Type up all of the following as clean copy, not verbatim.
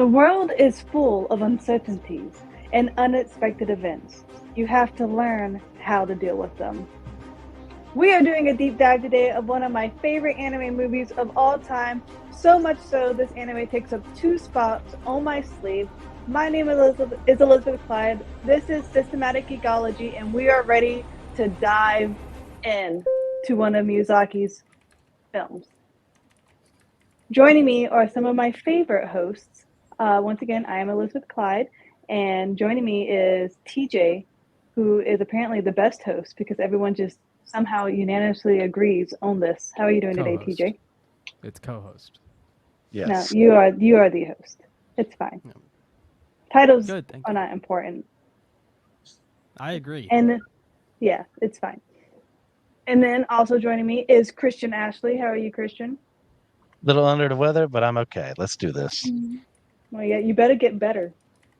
The world is full of uncertainties and unexpected events. You have to learn how to deal with them. We are doing a deep dive today of one of my favorite anime movies of all time, so much so this anime takes up 2 spots on my sleeve. My name is Elizabeth Clyde. This is Systematic Geekology, and we are ready to dive in to one of Miyazaki's films. Joining me are some of my favorite hosts. Once again, I am Elizabeth Clyde, and joining me is TJ, who is apparently the best host because everyone just somehow unanimously agrees on this. How are you doing today, TJ? It's co-host. Yes. No, you are the host. It's fine. Yeah. Titles Good, thank are you. not important. I agree. And yeah, it's fine. And then also joining me is Christian Ashley. How are you, Christian? Little under the weather, but I'm okay. Let's do this. Well, yeah, you better get better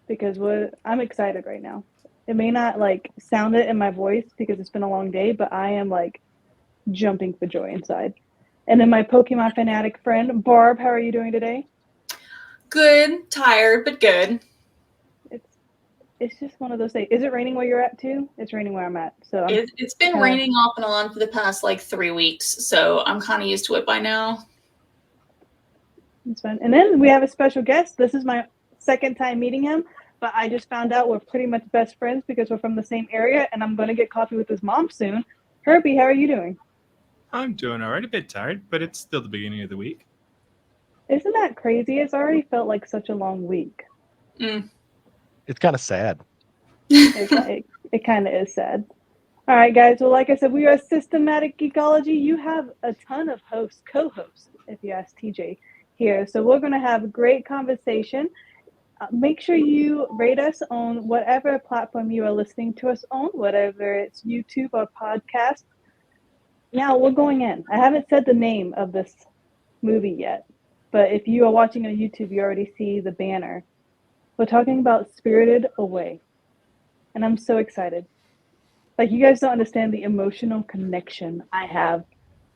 because I'm excited right now. It may not like sound it in my voice because it's been a long day, but I am like jumping for joy inside. And then my Pokemon fanatic friend, Barb, how are you doing today? Good, tired, but good. It's just one of those days. Is it raining where you're at too? It's raining where I'm at. So It's been raining off and on for the past like 3 weeks, so I'm kind of used to it by now. It's fun. And then we have a special guest. This is my second time meeting him, but I just found out we're pretty much best friends because we're from the same area, and I'm going to get coffee with his mom soon. Herbie, how are you doing? I'm doing all right. A bit tired, but it's still the beginning of the week. Isn't that crazy? It's already felt like such a long week. It's kind of sad. It kind of is sad. All right, guys. Well, like I said, we are Systematic Geekology. You have a ton of co-hosts, if you ask TJ here. So we're going to have a great conversation. Make sure you rate us on whatever platform you are listening to us on, whatever it's YouTube or podcast. Now we're going in. I haven't said the name of this movie yet, but if you are watching on YouTube, you already see the banner. We're talking about Spirited Away, and I'm so excited. Like, you guys don't understand the emotional connection I have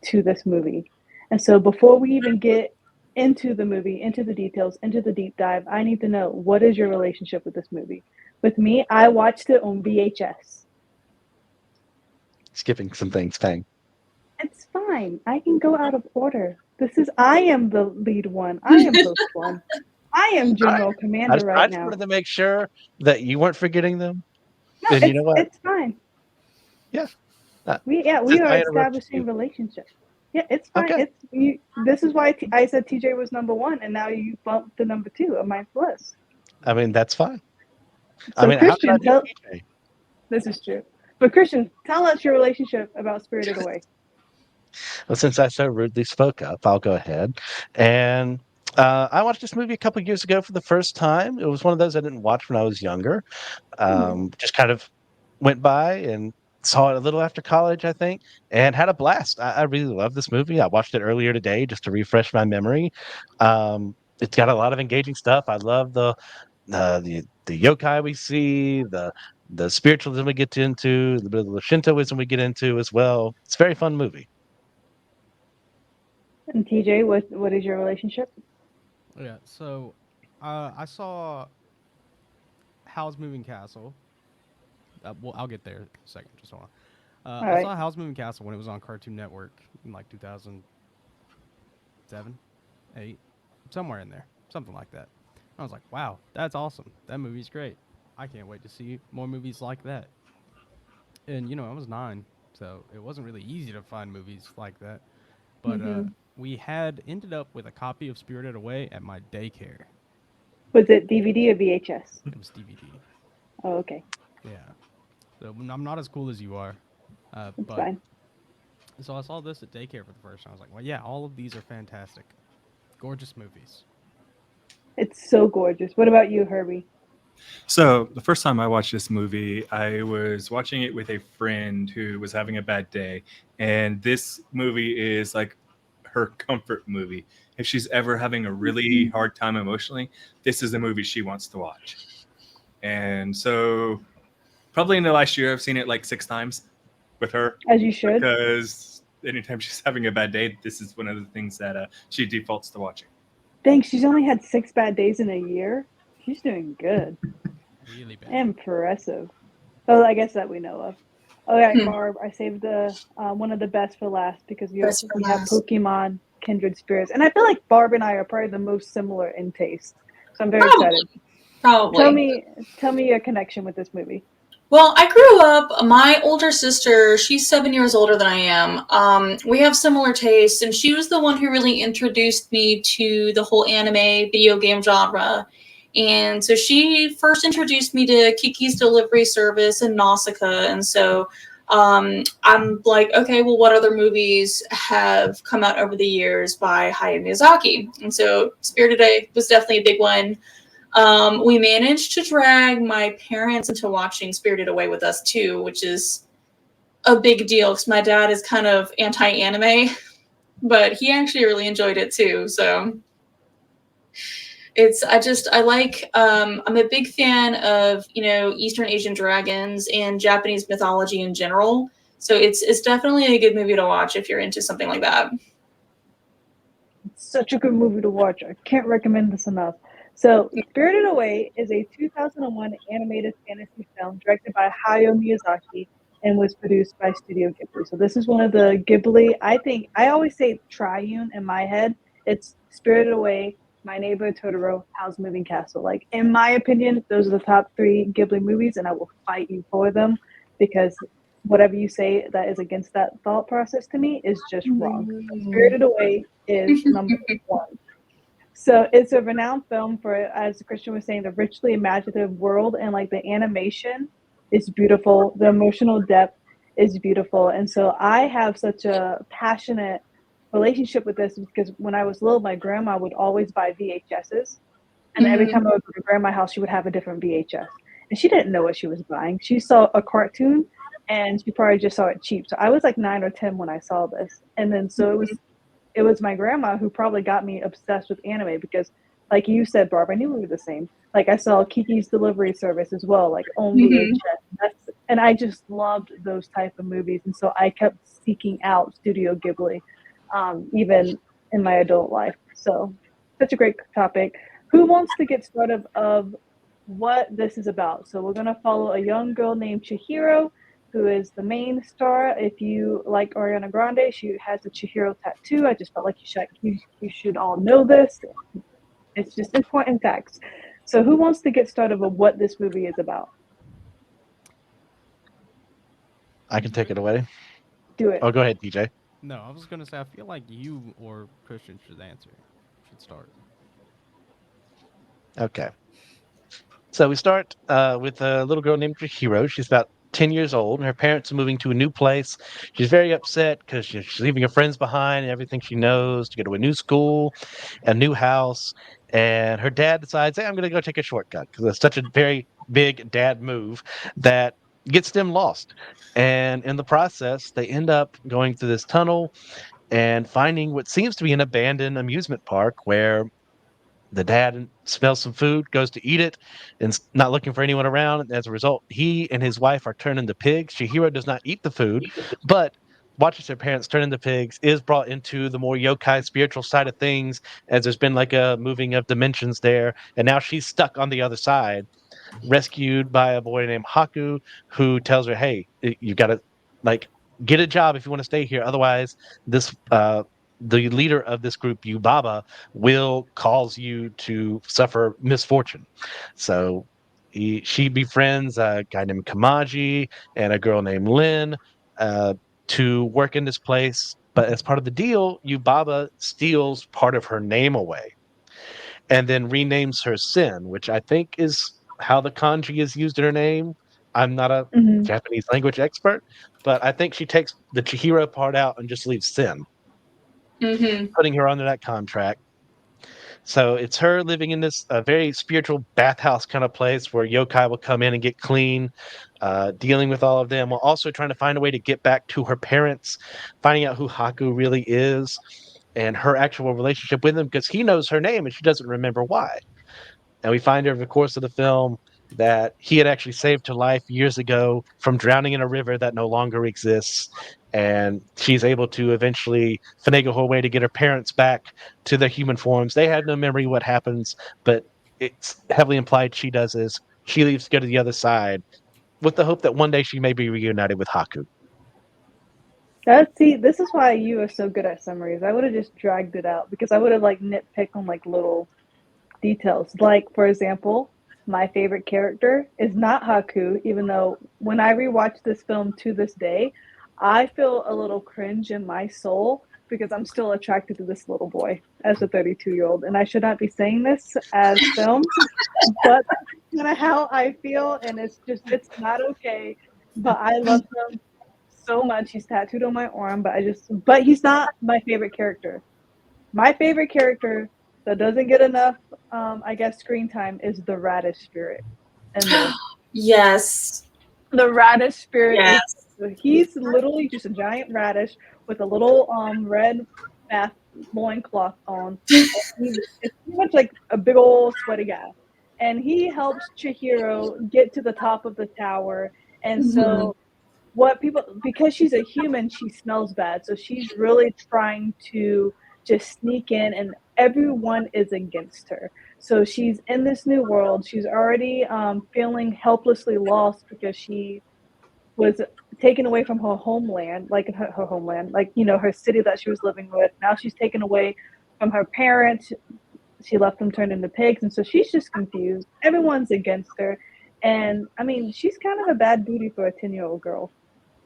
to this movie. And so before we even get into the movie, into the details, into the deep dive, I need to know, what is your relationship with this movie? With me, I watched it on VHS. Skipping some things, Pang. It's fine. I can go out of order. I am the lead one. I am host one. I am General Commander I right just now. wanted to make sure that you weren't forgetting them. No, And you know what? It's fine. Yeah. We are establishing relationships. Yeah, it's fine. Okay. This is why I said TJ was number 1, and now you bumped to number 2 of my list. I mean, that's fine. So Christian, TJ? This is true. But Christian, tell us your relationship about Spirited Away. Well, since I so rudely spoke up, I'll go ahead. And I watched this movie a couple of years ago for the first time. It was one of those I didn't watch when I was younger. Just kind of went by and saw it a little after college, I think, and had a blast. I really love this movie. I watched it earlier today just to refresh my memory. It's got a lot of engaging stuff. I love the yokai we see, the spiritualism we get into, the bit of the Shintoism we get into as well. It's a very fun movie. And TJ, what is your relationship? Yeah, so I saw Howl's Moving Castle. Well, I'll get there in a second. Just hold on. I saw Howl's Moving Castle when it was on Cartoon Network in like 2007, 8, somewhere in there, something like that. I was like, wow, that's awesome. That movie's great. I can't wait to see more movies like that. And, I was 9, so it wasn't really easy to find movies like that. But we had ended up with a copy of Spirited Away at my daycare. Was it DVD or VHS? It was DVD. Oh, okay. Yeah. So I'm not as cool as you are. That's but fine. So I saw this at daycare for the first time. I was like, well, yeah, all of these are fantastic. Gorgeous movies. It's so gorgeous. What about you, Herbie? So the first time I watched this movie, I was watching it with a friend who was having a bad day. And this movie is like her comfort movie. If she's ever having a really hard time emotionally, this is the movie she wants to watch. And so probably in the last year, I've seen it like 6 times with her. As you should. Because anytime she's having a bad day, this is one of the things that she defaults to watching. Dang, she's only had 6 bad days in a year. She's doing good. Really bad. Impressive. Oh, I guess that we know of. All right, Hmm. Barb, I saved the one of the best for last because Best for we have last. Pokemon Kindred Spirits, and I feel like Barb and I are probably the most similar in taste. So I'm very Probably. excited. Probably. Tell me your connection with this movie. Well, I grew up, my older sister, she's 7 years older than I am. We have similar tastes, and she was the one who really introduced me to the whole anime video game genre. And so she first introduced me to Kiki's Delivery Service and Nausicaa. And so I'm like, okay, well, what other movies have come out over the years by Hayao Miyazaki? And so Spirited Away was definitely a big one. We managed to drag my parents into watching Spirited Away with us too, which is a big deal because my dad is kind of anti-anime, but he actually really enjoyed it too. So I'm a big fan of, Eastern Asian dragons and Japanese mythology in general. So it's definitely a good movie to watch if you're into something like that. It's such a good movie to watch. I can't recommend this enough. So, Spirited Away is a 2001 animated fantasy film directed by Hayao Miyazaki and was produced by Studio Ghibli. So, this is one of the Ghibli, I always say triune in my head. It's Spirited Away, My Neighbor Totoro, Howl's Moving Castle. Like, in my opinion, those are the top 3 Ghibli movies, and I will fight you for them because whatever you say that is against that thought process to me is just wrong. Spirited Away is number 1. So it's a renowned film for, as Christian was saying, the richly imaginative world, and like the animation is beautiful. The emotional depth is beautiful. And so I have such a passionate relationship with this because when I was little, my grandma would always buy VHSs. And every time I would go to grandma's house, she would have a different VHS. And she didn't know what she was buying. She saw a cartoon and she probably just saw it cheap. So I was like 9 or 10 when I saw this. And then so it was my grandma who probably got me obsessed with anime because, like you said, Barb, I knew we were the same. Like I saw Kiki's Delivery Service as well, like on VHS. And I just loved those type of movies. And so I kept seeking out Studio Ghibli, even in my adult life. So such a great topic. Who wants to get started of what this is about? So we're going to follow a young girl named Chihiro, who is the main star. If you like Ariana Grande, she has a Chihiro tattoo. I just felt like you should all know this. It's just important facts. So who wants to get started with what this movie is about? I can take it away. Do it. Oh, go ahead, DJ. No, I was gonna say I feel like you or Christian should answer. Should start. Okay. So we start with a little girl named Chihiro. She's about 10 years old, and her parents are moving to a new place. She's very upset because she's leaving her friends behind and everything she knows to go to a new school, a new house. And her dad decides, hey, I'm going to go take a shortcut because it's such a very big dad move that gets them lost. And in the process, they end up going through this tunnel and finding what seems to be an abandoned amusement park where the dad smells some food, goes to eat it, and not looking for anyone around. And as a result, he and his wife are turned into pigs. Chihiro does not eat the food, but watches her parents turn into pigs, is brought into the more yokai spiritual side of things, as there's been like a moving of dimensions there. And now she's stuck on the other side, rescued by a boy named Haku, who tells her, hey, you got to like get a job if you want to stay here. Otherwise, this the leader of this group, Yubaba, will cause you to suffer misfortune. So she befriends a guy named Kamaji and a girl named Lin to work in this place. But as part of the deal, Yubaba steals part of her name away and then renames her Sin, which I think is how the kanji is used in her name. I'm not a Mm-hmm. Japanese language expert, but I think she takes the Chihiro part out and just leaves Sin, putting her under that contract. So it's her living in this very spiritual bathhouse kind of place where yokai will come in and get clean, dealing with all of them, while also trying to find a way to get back to her parents, finding out who Haku really is and her actual relationship with him because he knows her name and she doesn't remember why. And we find over the course of the film that he had actually saved her life years ago from drowning in a river that no longer exists. And she's able to eventually finagle her way to get her parents back to their human forms. They have no memory what happens, but it's heavily implied she does is she leaves to go to the other side with the hope that one day she may be reunited with Haku. See, this is why you are so good at summaries. I would have just dragged it out because I would have like nitpicked on like little details. Like, for example, my favorite character is not Haku, even though when I rewatch this film to this day, I feel a little cringe in my soul because I'm still attracted to this little boy as a 32-year-old. And I should not be saying this as film, but that's kind of how I feel. And it's not okay. But I love him so much. He's tattooed on my arm, but he's not my favorite character. My favorite character that doesn't get enough, I guess, screen time is the radish spirit. And Yes. the radish spirit, Yes. he's literally just a giant radish with a little red bath loincloth on. It's pretty much like a big old sweaty guy. And he helps Chihiro get to the top of the tower. And so because she's a human, she smells bad. So she's really trying to just sneak in, and everyone is against her. So she's in this new world. She's already feeling helplessly lost because she was taken away from her homeland, like her homeland, like, her city that she was living with. Now she's taken away from her parents. She left them turned into pigs. And so she's just confused. Everyone's against her. And I mean, she's kind of a bad booty for a 10-year-old girl.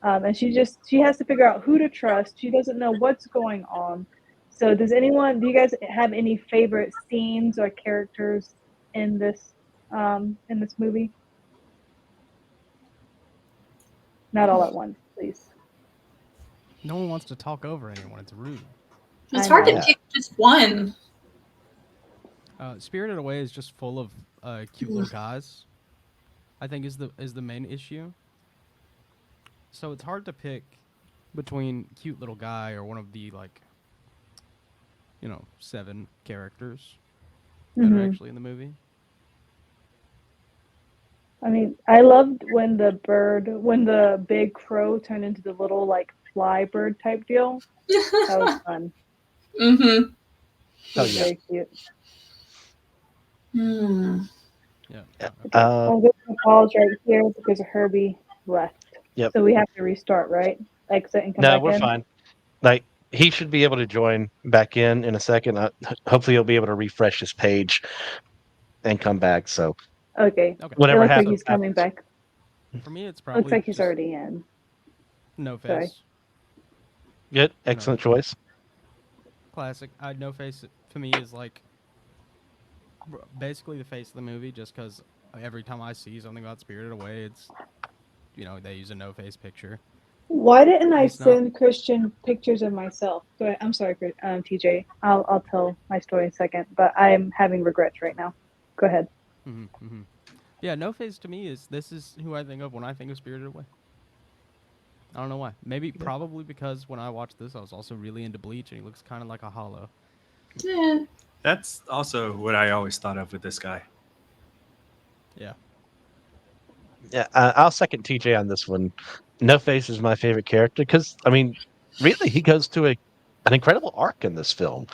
And she has to figure out who to trust. She doesn't know what's going on. So do you guys have any favorite scenes or characters in this movie? Not all at once, please. No one wants to talk over anyone. It's rude. It's I hard know. to pick just one. Spirited Away is just full of cute little guys. I think is the main issue. So it's hard to pick between cute little guy or one of the 7 characters that are actually in the movie. I mean, I loved when the big crow turned into the little fly bird type deal. That was fun. Mm-hmm. It Oh, was yeah. very cute. Yeah. Okay, I'm going to pause right here because Herbie left. Yep. So we have to restart, right? Exit and come No, back we're in. fine. He should be able to join back in a second. Hopefully, he'll be able to refresh his page and come back. So Okay. Okay. whatever It looks like happens, he's coming back. For me, it's probably Looks like he's just already in. No Sorry. Face. good, excellent choice. Classic. No Face to me is basically the face of the movie. Just because every time I see something about Spirited Away, it's they use a No Face picture. Why didn't I He's not- send Christian pictures of myself? Go ahead. I'm sorry, TJ. I'll tell my story in a second, but I'm having regrets right now. Go ahead. Mm-hmm. Yeah, No Face to me this is who I think of when I think of Spirited Away. I don't know why. Probably because when I watched this, I was also really into Bleach, and he looks kind of like a hollow. Yeah. That's also what I always thought of with this guy. Yeah. Yeah, I'll second TJ on this one. No Face is my favorite character because, I mean, really, he goes to an incredible arc in this film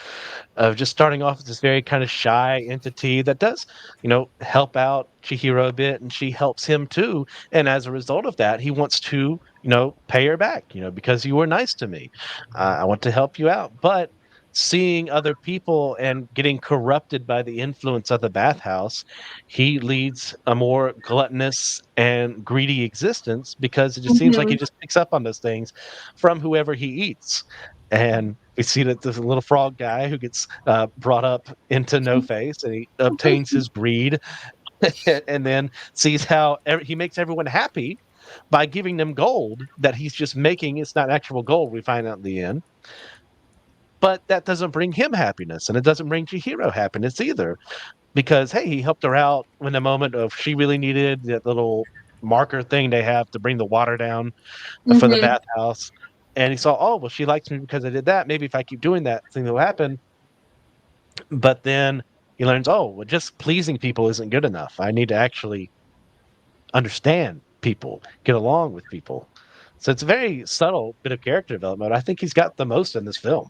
of just starting off as this very kind of shy entity that does, help out Chihiro a bit, and she helps him too. And as a result of that, he wants to, pay her back, because you were nice to me. I want to help you out. But seeing other people and getting corrupted by the influence of the bathhouse, he leads a more gluttonous and greedy existence because it just seems like he just picks up on those things from whoever he eats. And we see that there's a little frog guy who gets brought up into No Face, and he obtains his greed, and then sees how he makes everyone happy by giving them gold that he's just making. It's not actual gold, we find out in the end. But that doesn't bring him happiness, and it doesn't bring Chihiro happiness either. Because, hey, he helped her out in the moment of she really needed that little marker thing they have to bring the water down for the bathhouse. And he saw, oh, well, she likes me because I did that. Maybe if I keep doing that, thing will happen. But then he learns, oh, well, just pleasing people isn't good enough. I need to actually understand people, get along with people. So it's a very subtle bit of character development. I think he's got the most in this film.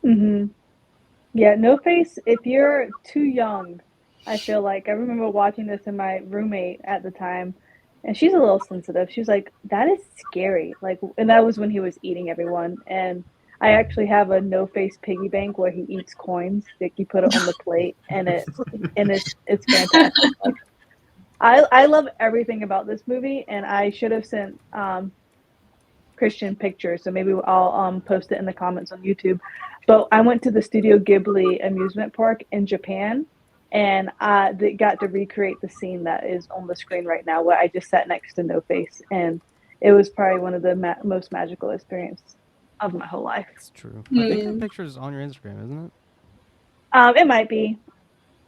Hmm. Yeah, No Face, if you're too young, I feel like I remember watching this and my roommate at the time, and she's a little sensitive. She was like, "That is scary." Like, and that was when he was eating everyone. And I actually have a No Face piggy bank where he eats coins. Like you put it on the plate, and it's fantastic. Like I love everything about this movie, and I should have sent Christian pictures, so maybe I'll post it in the comments on YouTube. But I went to the Studio Ghibli amusement park in Japan, and they got to recreate the scene that is on the screen right now, where I just sat next to No Face, and it was probably one of the most magical experiences of my whole life. It's true. I think that Hmm. picture's on your Instagram, isn't it? It might be.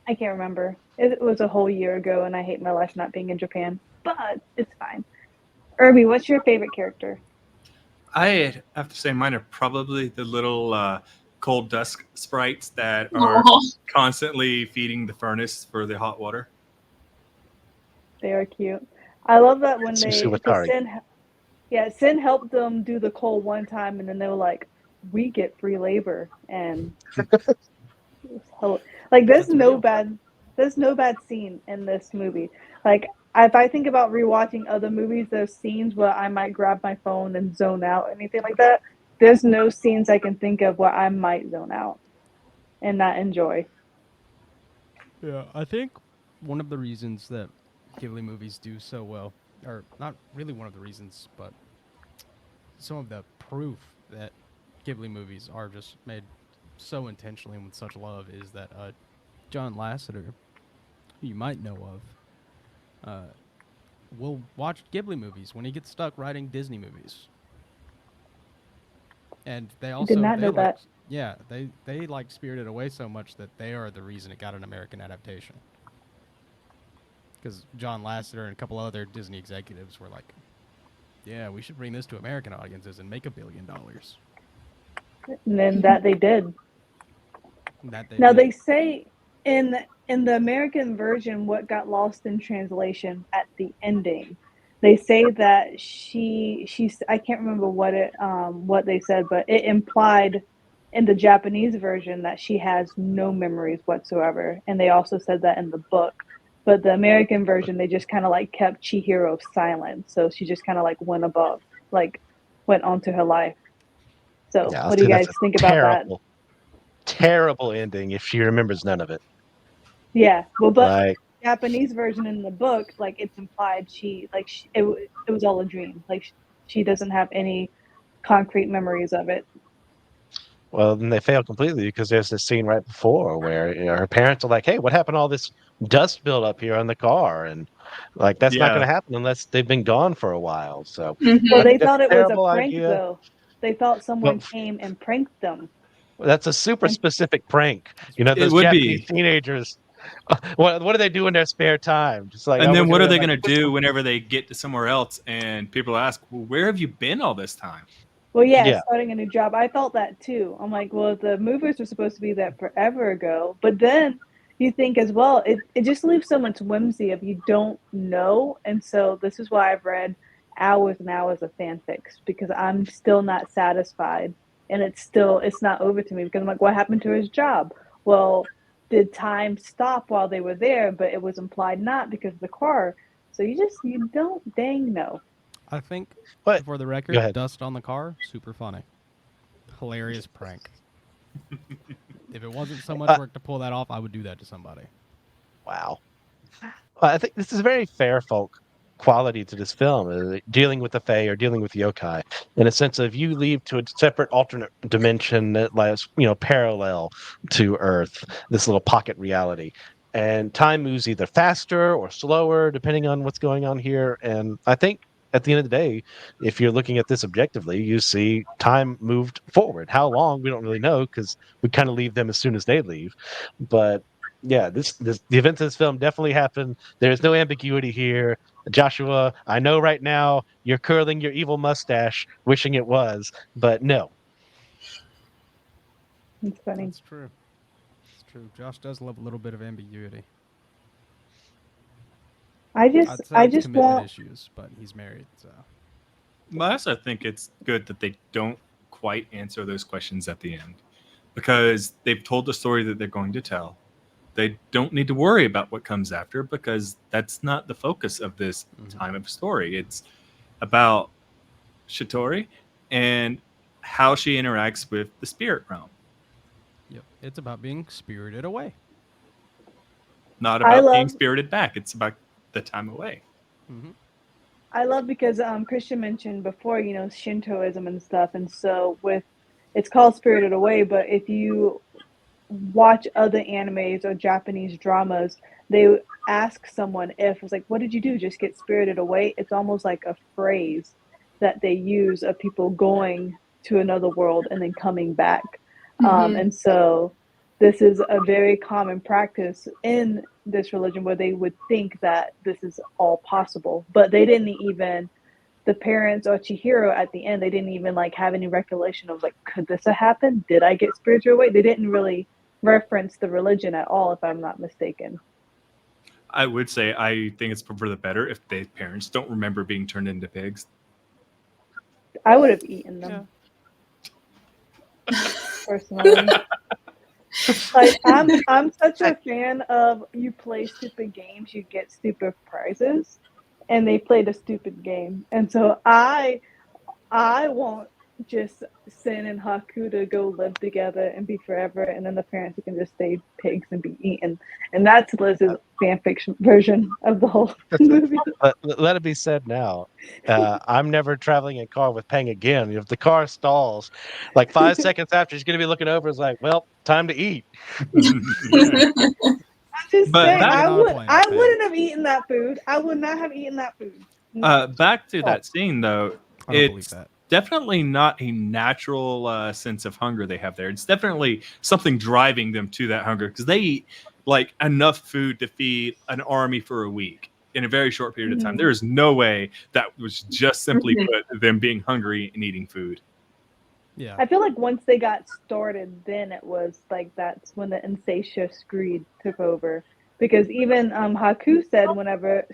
I can't remember. It was a whole year ago, and I hate my life not being in Japan, but it's fine. Irby, what's your favorite character? I have to say mine are probably the little cold dusk sprites that are Aw. constantly feeding the furnace for the hot water. They are cute. I love that when Susu because Watari. Sin helped them do the coal one time, and then they were like, "We get free labor," and like That's there's no bad scene in this movie. Like if I think about rewatching other movies, there's scenes where I might grab my phone and zone out, anything like that. There's no scenes I can think of where I might zone out and not enjoy. Yeah, I think one of the reasons that Ghibli movies do so well, or not really one of the reasons, but some of the proof that Ghibli movies are just made so intentionally and with such love, is that John Lasseter, who you might know of, will watch Ghibli movies when he gets stuck writing Disney movies. And they I did also not know that. they like Spirited Away so much that they are the reason it got an American adaptation. Because John Lasseter and a couple other Disney executives were like, "Yeah, we should bring this to American audiences and make $1 billion." And then that they did. And that they Now did. they say in the American version, what got lost in translation at the ending, they say that she's I can't remember what they said, but it implied in the Japanese version that she has no memories whatsoever, and they also said that in the book. But the American version, they just kind of like kept Chihiro silent, so she just kind of like went on to her life. So, Yeah, I'll what do say you that's guys a think about that? terrible ending if she remembers none of it. Yeah, well, but Like, Japanese version in the book, like it's implied it was all a dream. Like she doesn't have any concrete memories of it. well, then they fail completely because there's this scene right before where her parents are like, "Hey, what happened to all this dust build up here on the car?" And like that's not going Yeah. to happen unless they've been gone for a while. So Well, I Hmm. they think that's thought it a was a terrible prank idea. though. They thought Well, someone came and pranked them. that's a super And specific prank. That's You know, It those would Japanese be. teenagers. What do they do in their spare time? Just like, And oh, we're then what gonna are go they like going to put do some. whenever they get to somewhere else and people ask, well, where have you been all this time? well, yeah, Yeah, starting a new job. I felt that too. I'm like, well, the movers were supposed to be there forever ago. But then you think as well, it just leaves so much whimsy if you don't know. And so this is why I've read hours and hours of fanfics because I'm still not satisfied. And it's not over to me because I'm like, what happened to his job? Well, did time stop while they were there? But it was implied not because of the car. So you don't dang know. I think, but for the go record, ahead. dust on the car, super funny, hilarious prank. If it wasn't so much Uh, work to pull that off, I would do that to somebody. wow. Well, I think this is a very fair folk quality to this film, dealing with the Fae or dealing with yokai, in a sense of you leave to a separate alternate dimension that lies, parallel to Earth, this little pocket reality. And time moves either faster or slower, depending on what's going on here. And I think at the end of the day, if you're looking at this objectively, you see time moved forward. How long, we don't really know because we kind of leave them as soon as they leave. But yeah, this the events of this film definitely happened. There's no ambiguity here. Joshua, I know right now you're curling your evil mustache, wishing it was, but no. It's funny. That's true. It's true. Josh does love a little bit of ambiguity. I I'd just say I it's just commitment want issues, but he's married, so But I also think it's good that they don't quite answer those questions at the end because they've told the story that they're going to tell. They don't need to worry about what comes after because that's not the focus of this time of story. It's about Shitori and how she interacts with the spirit realm, yep, it's about being spirited away. not I about being love spirited back. It's about the time away. Hmm. I love because Christian mentioned before, Shintoism and stuff, and so with it's called Spirited Away, but if you watch other animes or Japanese dramas, they ask someone if it's like, what did you do? Just get spirited away? It's almost like a phrase that they use of people going to another world and then coming back. Mhm. And so this is a very common practice in this religion where they would think that this is all possible, but they didn't even the parents or Chihiro at the end, they didn't even like have any recollection of like, could this have happened? Did I get spiritual away? They didn't really reference the religion at all, if I'm not mistaken. I would say I think it's for the better if the parents don't remember being turned into pigs. I would have eaten Yeah. them personally. Like I'm such a fan of you play stupid games, you get stupid prizes, and they played a stupid game, and so I want just Sin and Haku to go live together and be forever, and then the parents can just stay pigs and be eaten. And that's Liz's fan fiction version of the whole movie. But let it be said now, I'm never traveling in car with Pang again. If the car stalls, like 5 seconds after, he's going to be looking over. It's like, well, time to eat. I just But say I'll get I on a would plane I with Pang. wouldn't have eaten that food. I would not have eaten that food. No. Back to that scene though, I don't believe it's that. definitely not a natural sense of hunger they have there. It's definitely something driving them to that hunger because they eat like enough food to feed an army for a week in a very short period of time. Mhm. There is no way that was just simply Mhm. put them being hungry and eating food. Yeah. I feel like once they got started, then it was like that's when the insatious greed took over. Because even Haku said whenever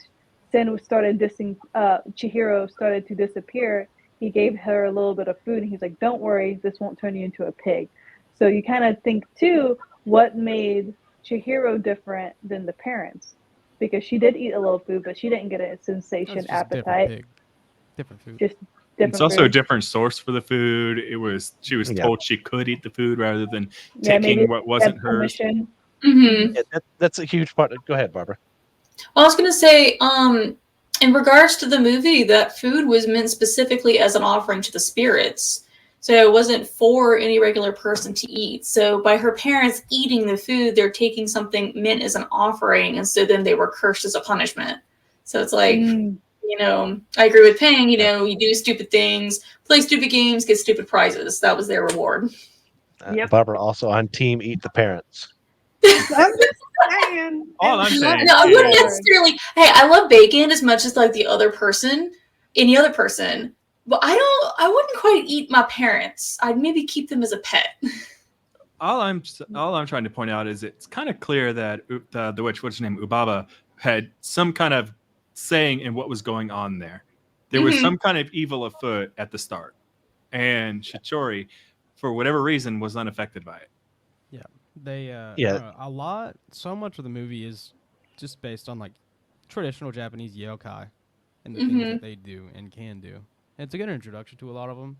Sen started Chihiro started to disappear, he gave her a little bit of food, and he's like, "Don't worry, this won't turn you into a pig." So you kind of think too, what made Chihiro different than the parents? Because she did eat a little food, but she didn't get a That's sensation just different appetite, pig. Different food. just It's different also a food. different source for the food. She was Yeah. told she could eat the food rather than Yeah, maybe taking what they wasn't had hers. permission. Mhm. That's a huge part. Go ahead, Barbara. Well, I was gonna say, in regards to the movie, that food was meant specifically as an offering to the spirits. So it wasn't for any regular person to eat. So by her parents eating the food, they're taking something meant as an offering, and so then they were cursed as a punishment. So it's like, Mm. I agree with Pang, you do stupid things, play stupid games, get stupid prizes. That was their reward. Yep. Barbara also on team eat the parents. I'm just saying. All I'm saying No, I is- wouldn't necessarily. Hey, I love bacon as much as like any other person, but I wouldn't quite eat my parents. I'd maybe keep them as a pet. all I'm trying to point out is it's kind of clear that the witch, what's her name, Ubaba, had some kind of saying in what was going on there. There was Mhm. some kind of evil afoot at the start, and Shichori, for whatever reason, was unaffected by it. Yeah. They I Yeah. don't know, so much of the movie is just based on like traditional Japanese yokai and the things Mhm. that they do and can do. And it's a good introduction to a lot of them.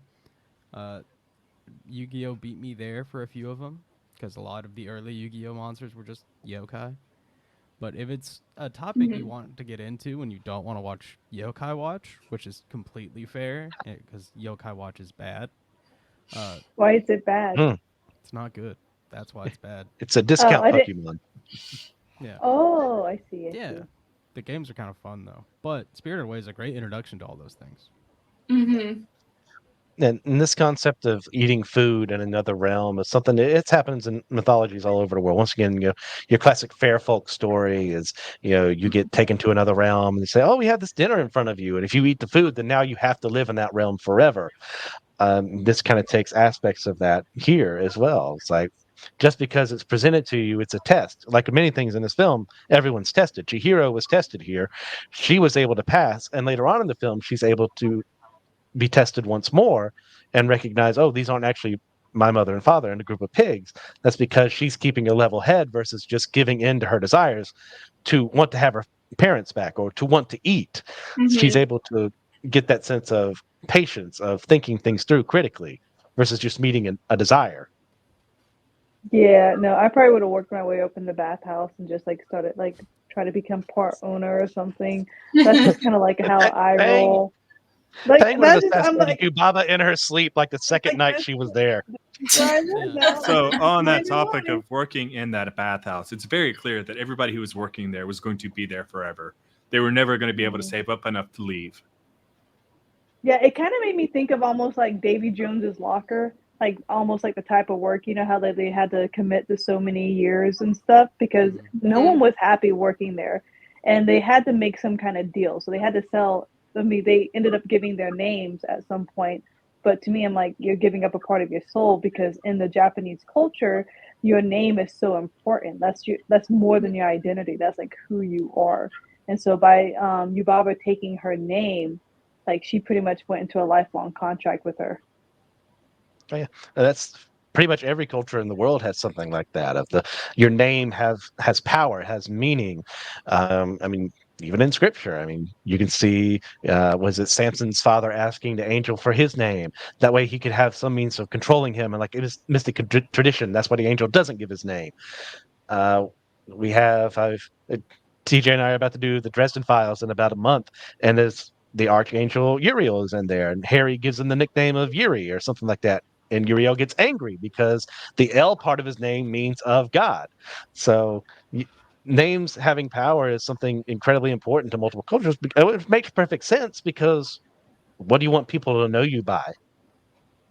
Yu-Gi-Oh beat me there for a few of them because a lot of the early Yu-Gi-Oh monsters were just yokai. But if it's a topic you Mhm. want to get into and you don't want to watch Yokai Watch, which is completely fair because Yokai Watch is bad, Why is it bad? Mm. it's not good. That's why it's bad. It's a discount I didn't. Pokemon. Yeah. Oh, I see. I Yeah. see. The games are kind of fun though. But Spirited Away is a great introduction to all those things. Mhm. And this concept of eating food in another realm is something that it happens in mythologies all over the world. Once again, your classic fair folk story is, you get taken to another realm and they say, "Oh, we have this dinner in front of you, and if you eat the food, then now you have to live in that realm forever." This kind of takes aspects of that here as well. It's like just because it's presented to you, it's a test. Like many things in this film, everyone's tested. Chihiro was tested here. She was able to pass, and later on in the film, she's able to be tested once more and recognize, oh, these aren't actually my mother and father and a group of pigs. That's because she's keeping a level head versus just giving in to her desires to want to have her parents back or to want to eat. She's Mhm. able to get that sense of patience, of thinking things through critically versus just meeting a desire. Yeah, no, I probably would have worked my way up in the bathhouse and just like started like try to become part owner or something. That's just kind of like how I Pang, roll. Like Pang would have that's just I'm assassinated like Yubaba in her sleep like the second like night that's she was there. why I Yeah. said no. So on that Maybe topic why. of working in that bathhouse, it's very clear that everybody who was working there was going to be there forever. They were never going to be able to save up enough to leave. Yeah, it kind of made me think of almost like Davy Jones's Locker, like almost like the type of work, you know, how they had to commit to so many years and stuff because no one was happy working there. And they had to make some kind of deal. So they had to sell, I mean, they ended up giving their names at some point. But to me, I'm like, you're giving up a part of your soul because in the Japanese culture, your name is so important. That's more than your identity. That's like who you are. And so by Yubaba taking her name, like she pretty much went into a lifelong contract with her. Oh, yeah, that's pretty much every culture in the world has something like that. Of the your name has power, has meaning. I mean, even in scripture, I mean, you can see was it Samson's father asking the angel for his name? That way, he could have some means of controlling him, and like it is mystic tradition. That's why the angel doesn't give his name. Uh, we have TJ and I are about to do the Dresden Files in about a month, and there's the Archangel Uriel is in there, and Harry gives him the nickname of Yuri or something like that. And Uriel gets angry because the L part of his name means of God. So names having power is something incredibly important to multiple cultures. It makes perfect sense because what do you want people to know you by?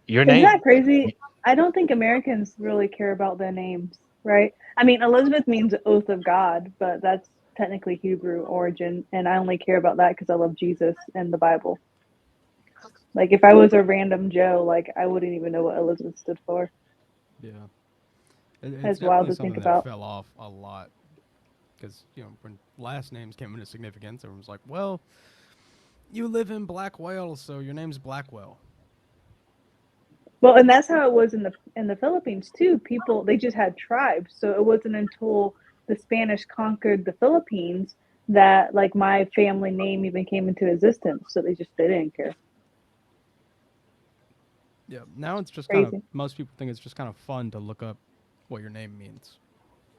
Your Isn't name. that crazy? I don't think Americans really care about their names, right? I mean, Elizabeth means oath of God, but that's technically Hebrew origin, and I only care about that because I love Jesus and the Bible. Like, if I was a random Joe, like I wouldn't even know what Elizabeth stood for. Yeah. It's That's wild definitely to something think that about. fell off a lot because when last names came into significance, everyone's like, "Well, you live in Blackwell, so your name's Blackwell." Well, and that's how it was in the Philippines too. People they just had tribes, so it wasn't until the Spanish conquered the Philippines that like my family name even came into existence. So they didn't care. Yeah. Now it's just kind of Crazy. most people think it's just kind of fun to look up what your name means.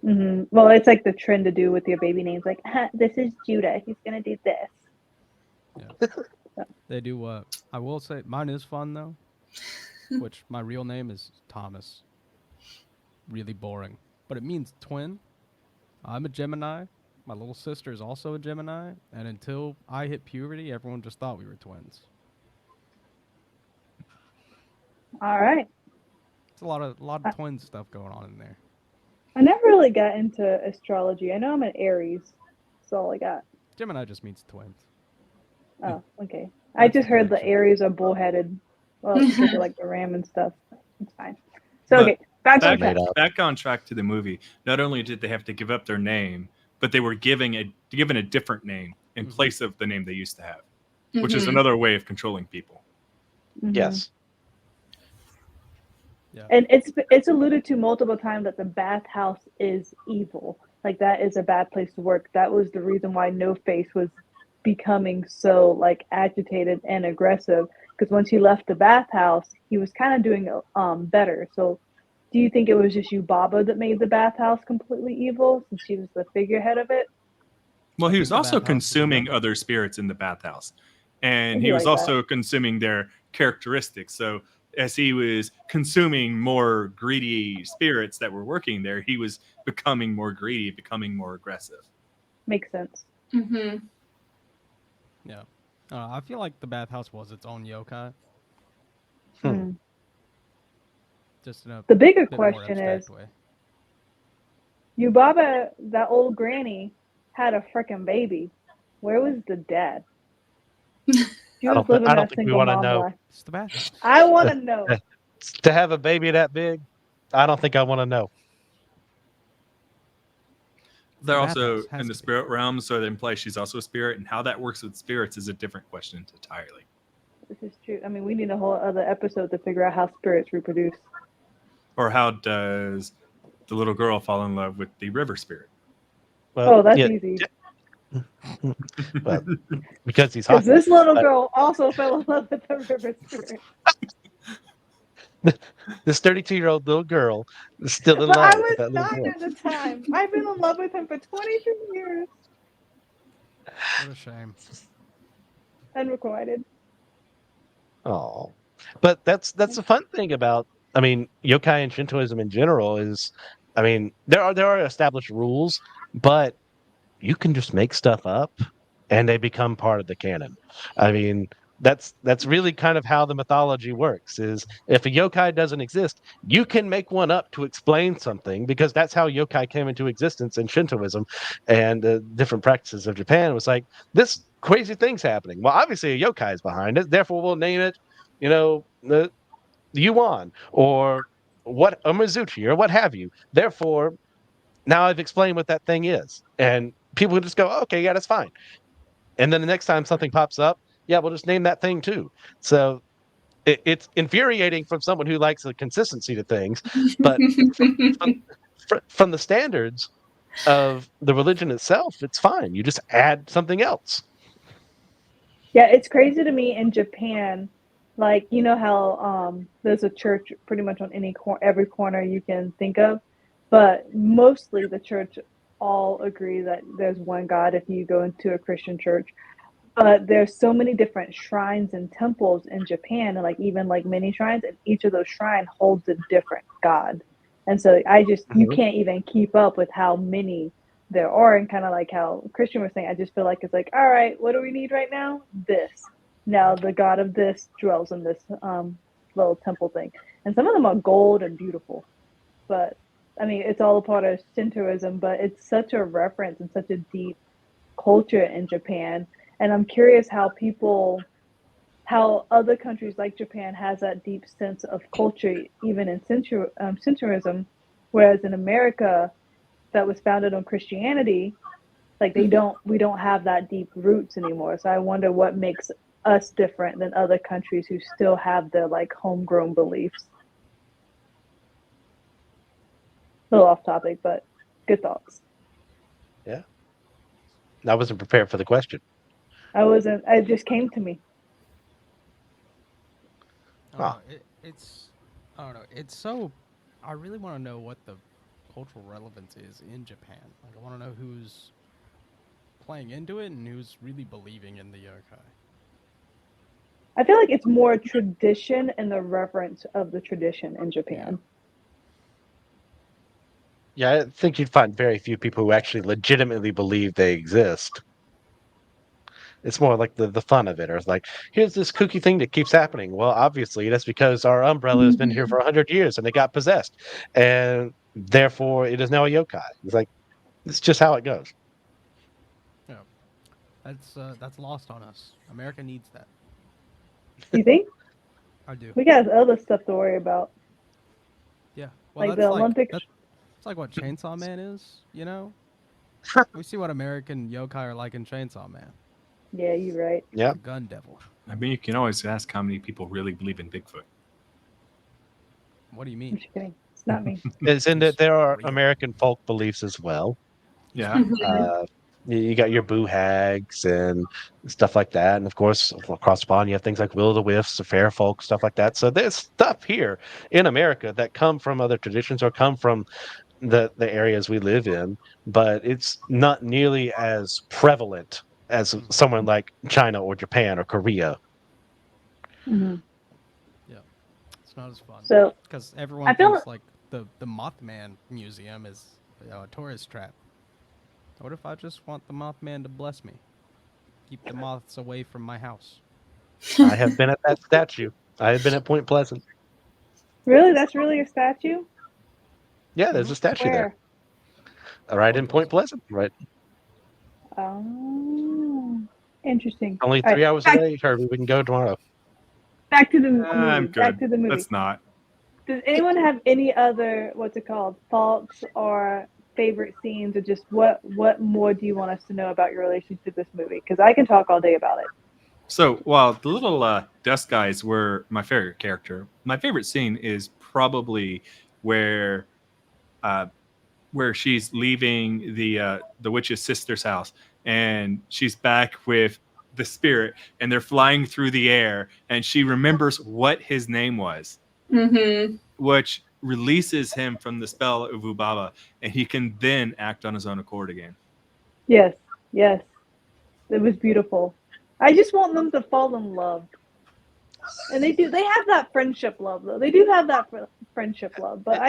Well, it's like the trend to do with your baby names, like this is Judah. He's gonna do this. Yeah. They do. I will say mine is fun though, which my real name is Thomas. Really boring, but it means twin. I'm a Gemini. My little sister is also a Gemini, and until I hit puberty, everyone just thought we were twins. All right. It's a lot of I, twin stuff going on in there. I never really got into astrology. I know I'm an Aries. That's all I got. Gemini just means twins. Oh, okay. I That's the just heard the connection. Aries are bullheaded. Well, because they're like the ram and stuff. It's fine. So But okay, back on back track. Made up. back on track to the movie. Not only did they have to give up their name, but they were given a different name in Mhm. place of the name they used to have, which is Mhm. another way of controlling people. Yes. Yeah. And it's alluded to multiple times that the bathhouse is evil. Like that is a bad place to work. That was the reason why No Face was becoming so like agitated and aggressive. Because once he left the bathhouse, he was kind of doing better. So, do you think it was just Yubaba that made the bathhouse completely evil since she was the figurehead of it? Well, I he was think the also bathhouse did consuming whatever. other spirits in the bathhouse, I and he do was like that. also consuming their characteristics. So, as he was consuming more greedy spirits that were working there, he was becoming more greedy, becoming more aggressive. Makes sense. Mhm. Yeah. I feel like the bathhouse was its own yokai, Hmm. Mm. just in a The bigger bit more question abstract is, way. Yubaba, that old granny, had a freaking baby. Where was the dad? She was living I don't that think we single want to mom know. life. It's the bathhouse. I want to know. To have a baby that big, I don't think I want to know. They're The also bathhouse has in the to be. spirit realm, so that implies she's also a spirit, and how that works with spirits is a different question entirely. This is true. I mean, we need a whole other episode to figure out how spirits reproduce. Or how does the little girl fall in love with the river spirit? Well, Oh, that's yeah, easy. well, because he's Because hot. this little But- girl also fell in love with the river spirit. This 32-year-old little girl is still in But I love with was that little 9 boy. at the time. I've been in love with him for 23 years. What a shame. Unrequited. Oh, but that's the fun thing about, I mean, yokai and Shintoism in general is, I mean, there are established rules, but you can just make stuff up and they become part of the canon. I mean, that's really kind of how the mythology works. Is if a yokai doesn't exist, you can make one up to explain something, because that's how yokai came into existence in Shintoism and different practices of Japan. It was like, this crazy thing's happening. Well, obviously a yokai is behind it, therefore we'll name it, the Yuan or what, a Mizuchi or what have you. Therefore, now I've explained what that thing is, and people would just go, "Oh, okay, yeah, that's fine." And then the next time something pops up, yeah, we'll just name that thing too. So it's infuriating from someone who likes the consistency to things, but from the standards of the religion itself, it's fine. You just add something else. Yeah, it's crazy to me in Japan. Like, you know how there's a church pretty much on every corner you can think of, but mostly the church all agree that there's one God if you go into a Christian church. But there's so many different shrines and temples in Japan, and like even like mini shrines, and each of those shrine holds a different god. And so you Mhm. can't even keep up with how many there are, and kind of like how Christian was saying, I just feel like it's like, all right, what do we need right now? This. Now the god of this dwells in this little temple thing. And some of them are gold and beautiful. But I mean, it's all a part of Shintoism, but it's such a reference and such a deep culture in Japan. And I'm curious how other countries like Japan has that deep sense of culture, even in Shintoism, whereas in America, that was founded on Christianity, like we don't have that deep roots anymore. So I wonder what makes us different than other countries who still have their like homegrown beliefs. A little off topic, but good thoughts. Yeah, I wasn't prepared for the question. It just came to me. I don't Huh. know. It's I don't know. It's so. I really want to know what the cultural relevance is in Japan. Like, I want to know who's playing into it and who's really believing in the yokai. I feel like it's more tradition and the reverence of the tradition in Japan. Yeah, I think you'd find very few people who actually legitimately believe they exist. It's more like the fun of it, or it's like, here's this kooky thing that keeps happening. Well, obviously that's because our umbrella has been here for 100 years and it got possessed, and therefore it is now a yokai. It's like, it's just how it goes. Yeah, that's lost on us. America needs that. You think? I do. We got other stuff to worry about, Yeah. Well, like the Olympics. That's like what Chainsaw Man is. You know, we see what American yokai are like in Chainsaw Man. Yeah, you're right. Yeah, The gun devil. I mean, you can always ask how many people really believe in Bigfoot. What do you I'm mean? just kidding. It's not me. it's in that He's there are real. American folk beliefs as well. Yeah. Uh, you got your boo hags and stuff like that, and of course across the pond you have things like will o' the wisps, the fair folk, stuff like that. So there's stuff here in America that come from other traditions or come from the areas we live in, but it's not nearly as prevalent as Mhm. somewhere like China or Japan or Korea. Hmm. Yeah, it's not as fun So because I everyone feel thinks like the Mothman Museum is a tourist trap. What if I just want the Mothman to bless me, keep the moths away from my house? I have been at that statue. I have been at Point Pleasant. really, that's really a statue? Yeah, there's a statue there, Where? right Point in Point Pleasant. Pleasant. Right, Oh, interesting. only All right, 3 hours away. Herbie, we can go tomorrow. back to the I'm movie. Back good. to the movie. Let's not. Does anyone have any other what's it called thoughts or favorite scenes, or just what more do you want us to know about your relationship to this movie? Because I can talk all day about it. So while the little dust guys were my favorite character, my favorite scene is probably where uh, where she's leaving the witch's sister's house, and she's back with the spirit, and they're flying through the air, and she remembers what his name was, Mm-hmm. which releases him from the spell of Ubaba, and he can then act on his own accord again. Yes, yes, it was beautiful. I just want them to fall in love, and they do. They have that friendship love, though. They do have that friendship love, but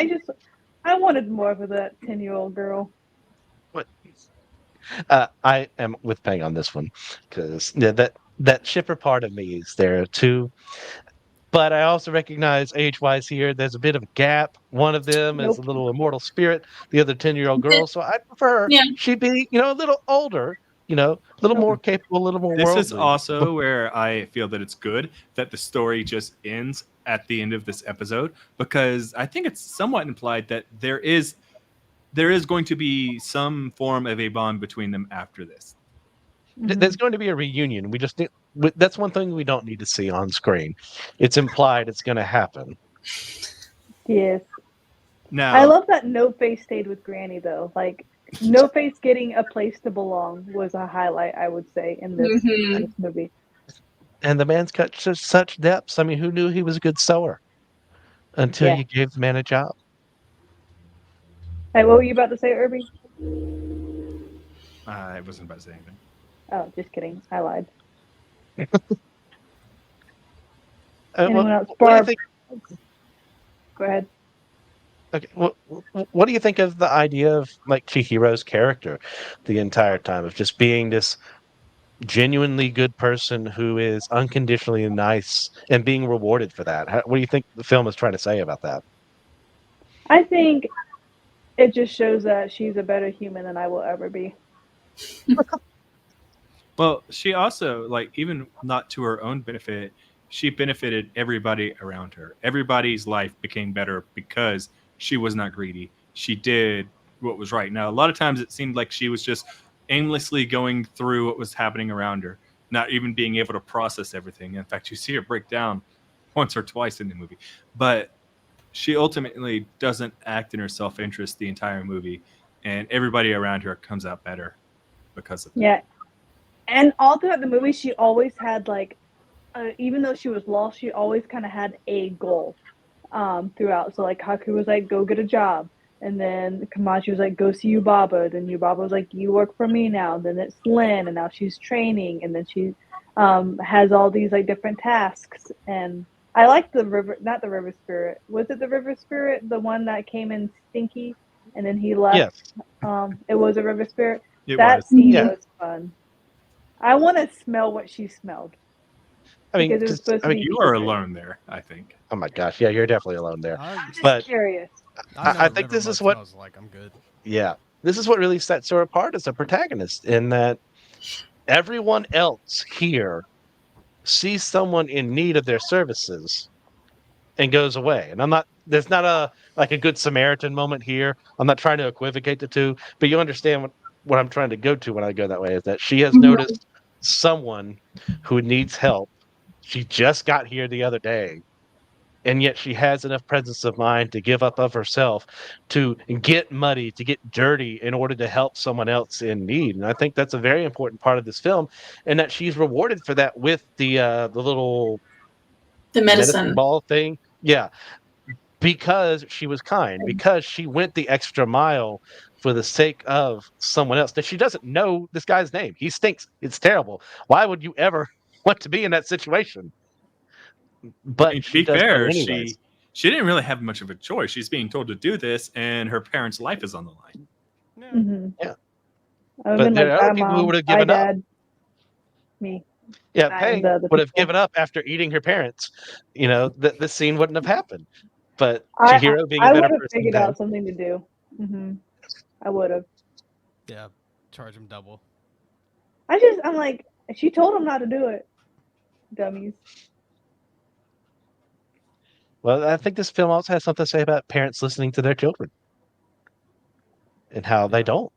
I wanted more for that 10-year-old girl. What? I am with Pang on this one because that shipper part of me is there too. But I also recognize age-wise here, there's a bit of a gap. One of them is a Nope. little immortal spirit, the other 10-year-old girl. So I prefer Yeah. she be, a little older, a little more capable, a little more This is worldly. also where I feel that it's good that the story just ends at the end of this episode, because I think it's somewhat implied that there is going to be some form of a bond between them after this. There's going to be a reunion. We just that's one thing we don't need to see on screen. It's implied it's going to happen. Yes. Now, I love that No Face stayed with Granny, though. Like, No Face getting a place to belong was a highlight, I would say, in this, Mhm. this movie. And the man's got such depths. I mean, who knew he was a good sewer until Yeah. you gave the man a job? Hey, what were you about to say, Herbie? I wasn't about to say anything. Oh, just kidding. I lied. Well, Anyone else? what do you Barb, think? go ahead. Okay, what do you think of the idea of like Chihiro's character the entire time of just being this genuinely good person who is unconditionally nice and being rewarded for that? What do you think the film is trying to say about that? I think it just shows that she's a better human than I will ever be. Well, she also, like, even not to her own benefit, she benefited everybody around her. Everybody's life became better because she was not greedy. She did what was right. Now, a lot of times it seemed like she was just aimlessly going through what was happening around her, not even being able to process everything. In fact, you see her break down once or twice in the movie. But she ultimately doesn't act in her self-interest the entire movie, and everybody around her comes out better because of it. Yeah. And all throughout the movie, she always had, like, even though she was lost, she always kind of had a goal throughout. So, like, Haku was like, go get a job. And then Kamachi was like, go see Yubaba. Then Yubaba was like, you work for me now. And then it's Lin, and now she's training. And then she has all these, like, different tasks. And I like the river, not the river spirit. Was it the river spirit? The one that came in stinky and then he left? Yes. It was a river spirit. It That was. scene Yeah. was fun. I want to smell what she smelled. I mean, Because it was supposed to be You are putrid. alone there, I think. oh my gosh, yeah, you're definitely alone there. I'm just But curious. I know I what think River this Mud is what, smells like. I'm good. yeah, this is what really sets her apart as a protagonist in that everyone else here sees someone in need of their services and goes away. And there's not a good Samaritan moment here. I'm not trying to equivocate the two, but you understand what I'm trying to go to when I go that way is that she has noticed someone who needs help. She just got here the other day, and yet she has enough presence of mind to give up of herself, to get muddy, to get dirty in order to help someone else in need. And I think that's a very important part of this film, and that she's rewarded for that with the little The medicine medicine. ball thing. Yeah, because she was kind, because she went the extra mile for the sake of someone else. That she doesn't know this guy's name. He stinks. It's terrible. Why would you ever want to be in that situation? I But mean, to she be does so fair, anyways. she didn't really have much of a choice. She's being told to do this, and her parents' life is on the line. Yeah. Mm-hmm. Yeah. I would have But been there like, are bye, other people who mom. would have Bye, given up. dad. Me. Yeah, I am Pang the other would have people. given up after eating her parents. This scene wouldn't have happened. But I Chihiro, being a I better would have person figured than out something to do. Mm-hmm. I would have. Yeah. Charge him double. I'm like, she told him not to do it. Dummies. well, I think this film also has something to say about parents listening to their children. and how they don't.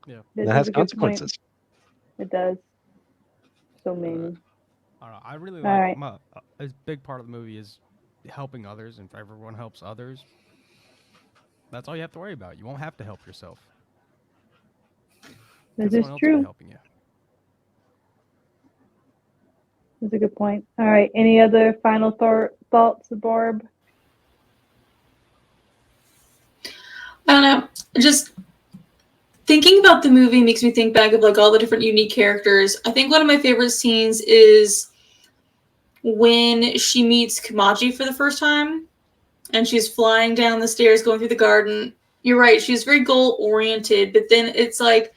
This That is has a good point. consequences. It does. So many. I don't know. I really All like right. a big part of the movie is helping others, and if everyone helps others, that's all you have to worry about. You won't have to help yourself. This Someone is else will be true. helping you. That's a good point. All right. Any other final thoughts, Barb? I don't know. Just thinking about the movie makes me think back of like all the different unique characters. I think one of my favorite scenes is when she meets Kamaji for the first time and she's flying down the stairs going through the garden. You're right, she's very goal oriented, but then it's like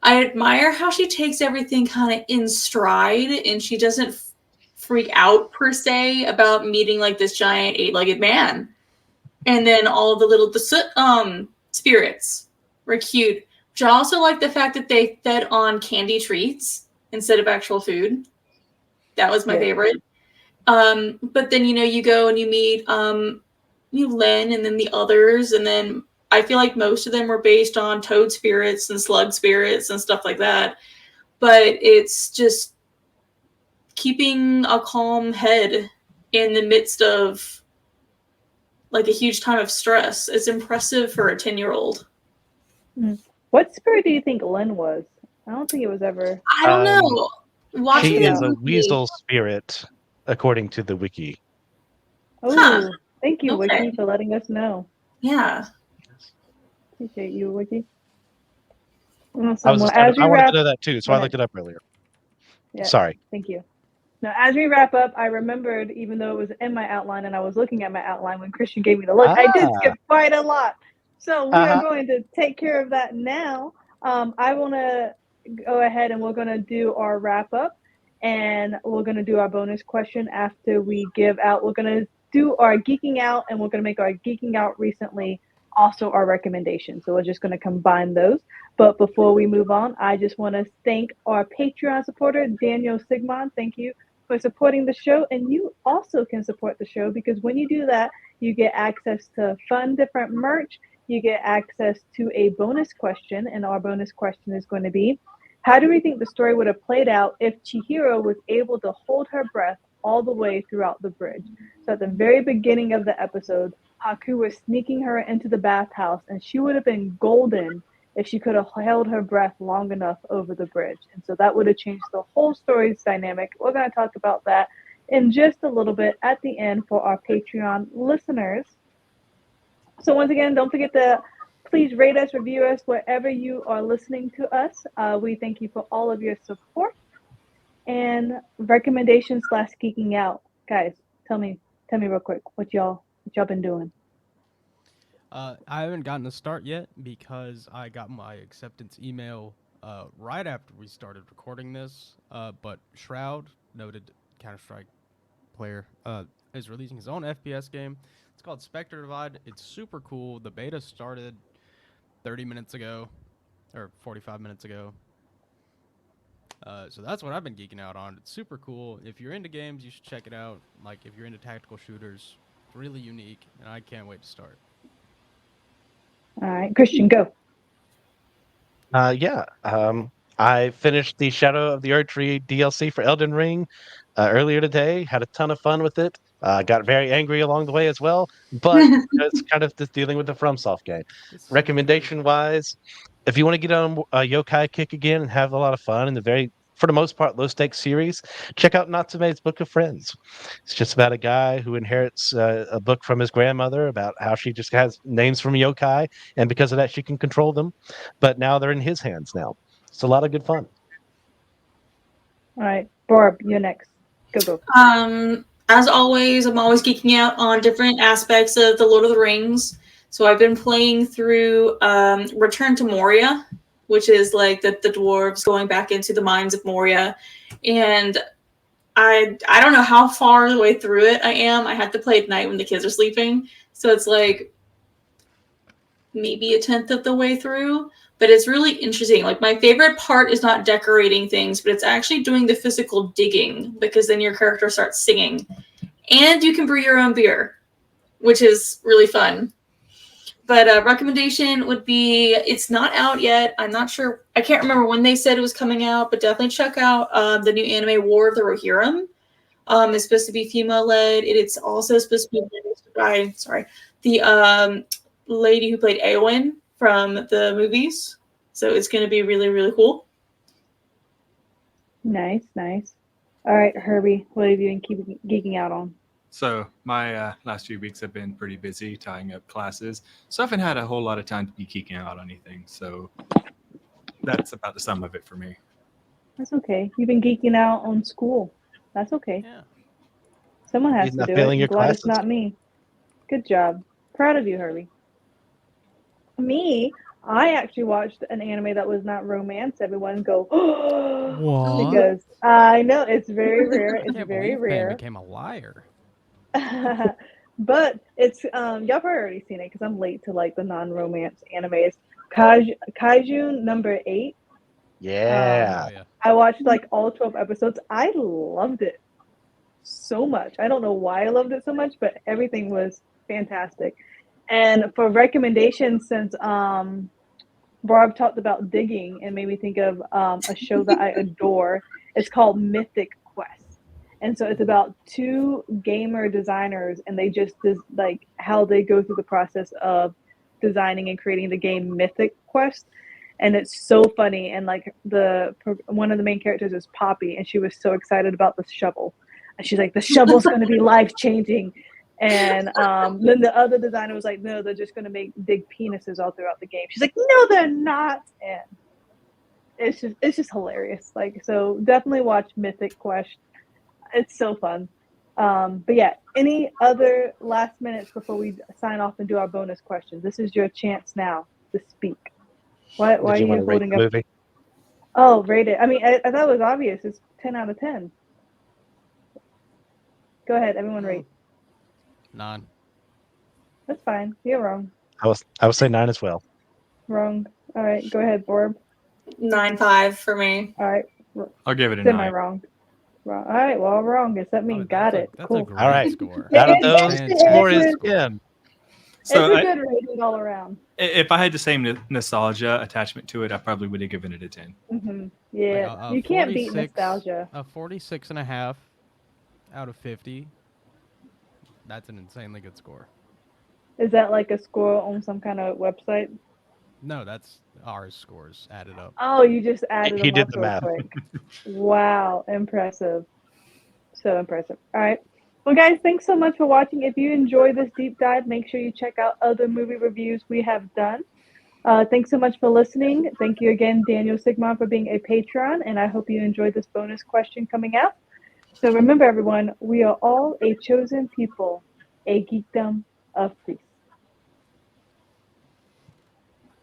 I admire how she takes everything kind of in stride and she doesn't freak out per se about meeting like this giant 8-legged man. And then all the little spirits were cute. Which I also like the fact that they fed on candy treats instead of actual food. That was my favorite. But then you go and you meet Len and then the others, and then I feel like most of them were based on toad spirits and slug spirits and stuff like that. But it's just keeping a calm head in the midst of like a huge time of stress. It's impressive for a 10-year-old. What spirit do you think Len was? I don't think it was ever. I don't know. Watching She the is a movie, weasel spirit, according to the wiki. Oh, thank you, Okay. Wiki, for letting us know. yeah. Appreciate you, Wiki. I Awesome. Well, wanted wrap, to know that too, so Go I ahead. looked it up earlier. Yeah, Sorry. thank you. Now, as we wrap up, I remembered, even though it was in my outline and I was looking at my outline when Christian gave me the look, I did skip quite a lot. So we are going to take care of that now. I want to go ahead and we're going to do our wrap up, and we're going to do our bonus question after we give out. We're going to do our geeking out, and we're going to make our geeking out recently also our recommendations. So we're just going to combine those. But before we move on, I just want to thank our Patreon supporter, Daniel Sigmund. Thank you for supporting the show. And you also can support the show because when you do that, you get access to fun, different merch. You get access to a bonus question. And our bonus question is going to be, how do we think the story would have played out if Chihiro was able to hold her breath all the way throughout the bridge? So at the very beginning of the episode, Haku was sneaking her into the bathhouse, and she would have been golden if she could have held her breath long enough over the bridge. And so that would have changed the whole story's dynamic. We're going to talk about that in just a little bit at the end for our Patreon listeners. So once again, don't forget to please rate us, review us wherever you are listening to us. We thank you for all of your support and recommendations / geeking out. Guys, tell me real quick what y'all been doing. I haven't gotten a start yet because I got my acceptance email right after we started recording this. But Shroud, noted Counter-Strike player, is releasing his own FPS game. It's called Spectre Divide. It's super cool. The beta started 30 minutes ago, or 45 minutes ago. So that's what I've been geeking out on. It's super cool. If you're into games, you should check it out. Like, if you're into tactical shooters, it's really unique, and I can't wait to start. All right, Christian, go. I finished the Shadow of the Erdtree DLC for Elden Ring earlier today. Had a ton of fun with it. Got very angry along the way as well, but it's kind of just dealing with the FromSoft game. Recommendation-wise, if you want to get on a yokai kick again and have a lot of fun in for the most part, low-stakes series, check out Natsume's Book of Friends. It's just about a guy who inherits a book from his grandmother about how she just has names from yokai, and because of that, she can control them. But now they're in his hands now. It's a lot of good fun. All right, Barb, you're next. Go. As always, I'm always geeking out on different aspects of the Lord of the Rings. So I've been playing through Return to Moria, which is like the dwarves going back into the mines of Moria. And I don't know how far the way through it I am. I had to play at night when the kids are sleeping. So it's like maybe a 10th of the way through. But it's really interesting. Like, my favorite part is not decorating things, but it's actually doing the physical digging, because then your character starts singing. And you can brew your own beer, which is really fun. But recommendation would be, it's not out yet. I'm not sure. I can't remember when they said it was coming out, but definitely check out the new anime War of the Rohirrim. It's supposed to be female led. It's also supposed to be produced by the lady who played Eowyn from the movies. So it's going to be really, really cool. Nice. All right, Herbie, what have you been keeping geeking out on? So my last few weeks have been pretty busy tying up classes, so I haven't had a whole lot of time to be geeking out on anything. So that's about the sum of it for me. That's okay. You've been geeking out on school. That's okay. Yeah. Someone has He's to not do it. failing I'm your glad it's classes. not me. Good job. Proud of you, Herbie. Me, I actually watched an anime that was not romance. Everyone go, What? because I know it's very rare. I It's can't very believe Pam rare. became a liar. But it's y'all have already seen it because I'm late to like the non-romance animes. Kaiju number 8. Yeah. Oh yeah. I watched like all 12 episodes. I loved it so much. I don't know why I loved it so much, but everything was fantastic. And for recommendations, since Barb talked about digging and made me think of a show that I adore. It's called Mythic Quest. And so it's about 2 gamer designers, and they just like how they go through the process of designing and creating the game Mythic Quest. And it's so funny. And like one of the main characters is Poppy, and she was so excited about the shovel. And she's like, the shovel's going to be life changing. And then the other designer was like, no, they're just going to dig penises all throughout the game. She's like, no, they're not. And it's just hilarious. Like, so definitely watch Mythic Quest. It's so fun. But yeah, any other last minutes before we sign off and do our bonus questions? This is your chance now to speak. Why Did are you you want to rate holding the up? movie? Oh, rate it. I mean, I thought it was obvious. It's 10 out of 10. Go ahead, everyone rate. 9. That's fine. You're wrong. I would say 9 as well. Wrong. All right, go ahead, Borb. 9.5 for me. All right, I'll give it a semi 9. wrong. All right, well, wrong. Except me. Oh, Got it. That's Cool. a great All right. score. Out of It- those, it's- score is it's- 10. So it's a good rating all around. if I had the same nostalgia attachment to it, I probably would have given it a 10. Yeah, Like you can't beat 46 nostalgia. A 46.5 out of 50. That's an insanely good score. Is that like a score on some kind of website? No, that's our scores added up. Oh, you just added He them did up the real math. quick. Wow, impressive. So impressive. All right. Well, guys, thanks so much for watching. If you enjoyed this deep dive, make sure you check out other movie reviews we have done. Thanks so much for listening. Thank you again, Daniel Sigmund, for being a patron, and I hope you enjoyed this bonus question coming out. So remember, everyone, we are all a chosen people, a geekdom of priests.